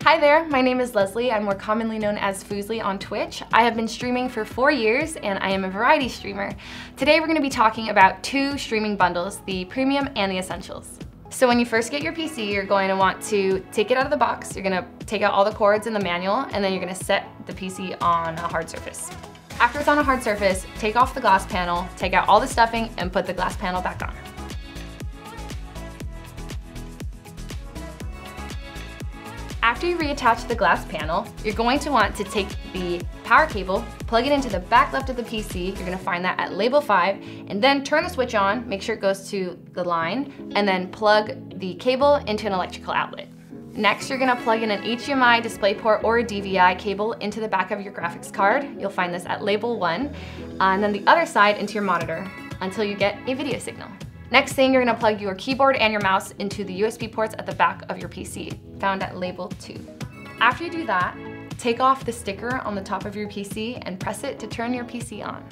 Hi there, my name is Leslie. I'm more commonly known as Fuslie on Twitch. I have been streaming for 4 years and I am a variety streamer. Today we're going to be talking about two streaming bundles, the Premium and the Essentials. So when you first get your PC, you're going to want to take it out of the box. You're going to take out all the cords in the manual and then you're going to set the PC on a hard surface. After it's on a hard surface, take off the glass panel, take out all the stuffing and put the glass panel back on. After you reattach the glass panel, you're going to want to take the power cable, plug it into the back left of the PC, you're going to find that at label 5, and then turn the switch on, make sure it goes to the line, and then plug the cable into an electrical outlet. Next, you're going to plug in an HDMI DisplayPort or a DVI cable into the back of your graphics card. You'll find this at label 1, and then the other side into your monitor until you get a video signal. Next thing, you're going to plug your keyboard and your mouse into the USB ports at the back of your PC, found at label 2. After you do that, take off the sticker on the top of your PC and press it to turn your PC on.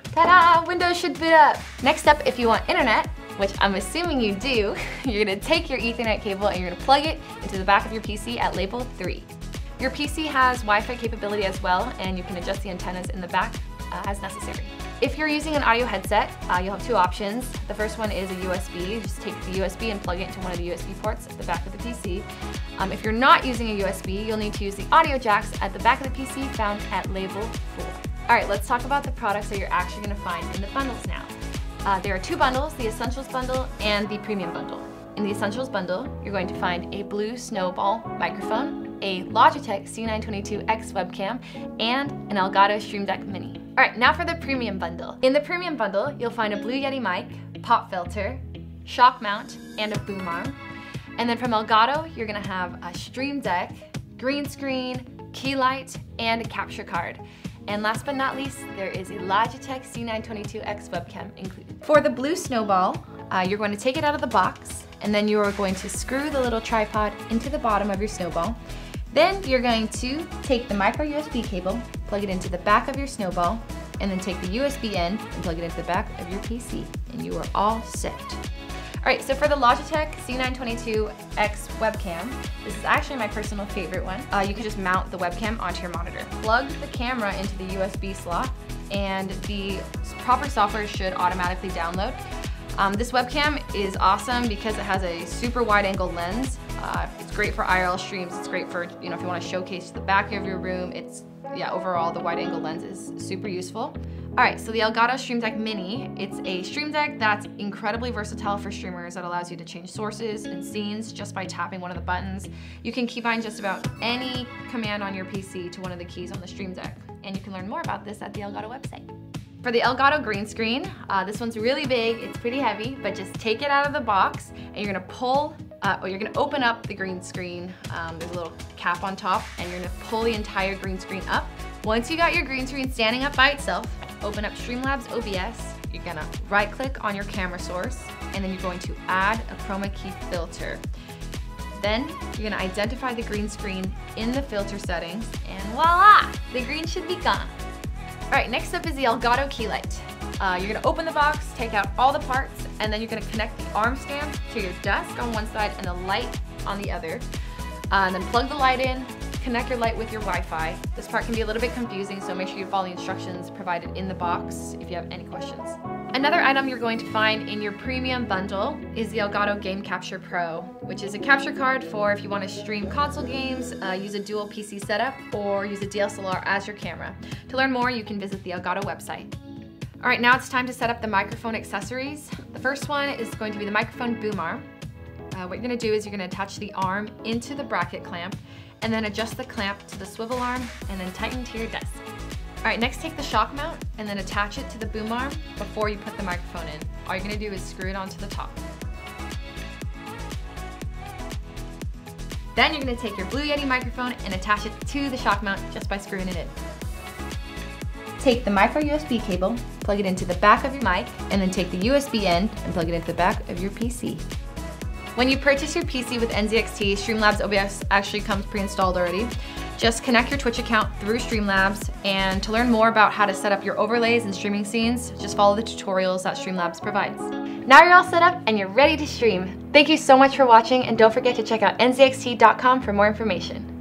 Ta-da! Windows should boot up! Next up, if you want internet, which I'm assuming you do, you're going to take your Ethernet cable and you're going to plug it into the back of your PC at label 3. Your PC has Wi-Fi capability as well, and you can adjust the antennas in the back as necessary. If you're using an audio headset, you'll have two options. The first one is a USB. You just take the USB and plug it into one of the USB ports at the back of the PC. If you're not using a USB, you'll need to use the audio jacks at the back of the PC found at label 4. All right, let's talk about the products that you're actually going to find in the bundles now. There are two bundles, the Essentials bundle and the Premium bundle. In the Essentials bundle, you're going to find a blue Snowball microphone, a Logitech C922X webcam, and an Elgato Stream Deck Mini. All right, now for the Premium bundle. In the Premium bundle, you'll find a Blue Yeti mic, pop filter, shock mount, and a boom arm. And then from Elgato, you're gonna have a Stream Deck, green screen, key light, and a capture card. And last but not least, there is a Logitech C922X webcam included. For the blue Snowball, you're going to take it out of the box, and then you are going to screw the little tripod into the bottom of your Snowball. Then you're going to take the micro USB cable, plug it into the back of your Snowball, and then take the USB end and plug it into the back of your PC, and you are all set. All right, so for the Logitech C922X webcam, this is actually my personal favorite one. You can just mount the webcam onto your monitor. Plug the camera into the USB slot, and the proper software should automatically download. This webcam is awesome because it has a super wide angle lens. It's great for IRL streams. It's great for, if you want to showcase the back of your room. Overall, the wide angle lens is super useful. All right, so the Elgato Stream Deck Mini, it's a stream deck that's incredibly versatile for streamers that allows you to change sources and scenes just by tapping one of the buttons. You can keybind just about any command on your PC to one of the keys on the stream deck, and you can learn more about this at the Elgato website. For the Elgato green screen, this one's really big, it's pretty heavy, but just take it out of the box and you're gonna open up the green screen. There's a little cap on top and you're gonna pull the entire green screen up. Once you got your green screen standing up by itself, open up Streamlabs OBS. You're gonna right click on your camera source and then you're going to add a chroma key filter. Then you're gonna identify the green screen in the filter settings and voila, the green should be gone. All right, next up is the Elgato key light. You're gonna open the box, take out all the parts, and then you're gonna connect the arm stand to your desk on one side and the light on the other. And then plug the light in, connect your light with your Wi-Fi. This part can be a little bit confusing, so make sure you follow the instructions provided in the box if you have any questions. Another item you're going to find in your Premium bundle is the Elgato Game Capture Pro, which is a capture card for if you want to stream console games, use a dual PC setup, or use a DSLR as your camera. To learn more, you can visit the Elgato website. All right, now it's time to set up the microphone accessories. The first one is going to be the microphone boom arm. What you're going to do is you're going to attach the arm into the bracket clamp and then adjust the clamp to the swivel arm and then tighten to your desk. All right, next take the shock mount and then attach it to the boom arm before you put the microphone in. All you're gonna do is screw it onto the top. Then you're gonna take your Blue Yeti microphone and attach it to the shock mount just by screwing it in. Take the micro USB cable, plug it into the back of your mic, and then take the USB end and plug it into the back of your PC. When you purchase your PC with NZXT, Streamlabs OBS actually comes pre-installed already. Just connect your Twitch account through Streamlabs, and to learn more about how to set up your overlays and streaming scenes, just follow the tutorials that Streamlabs provides. Now you're all set up and you're ready to stream. Thank you so much for watching, and don't forget to check out nzxt.com for more information.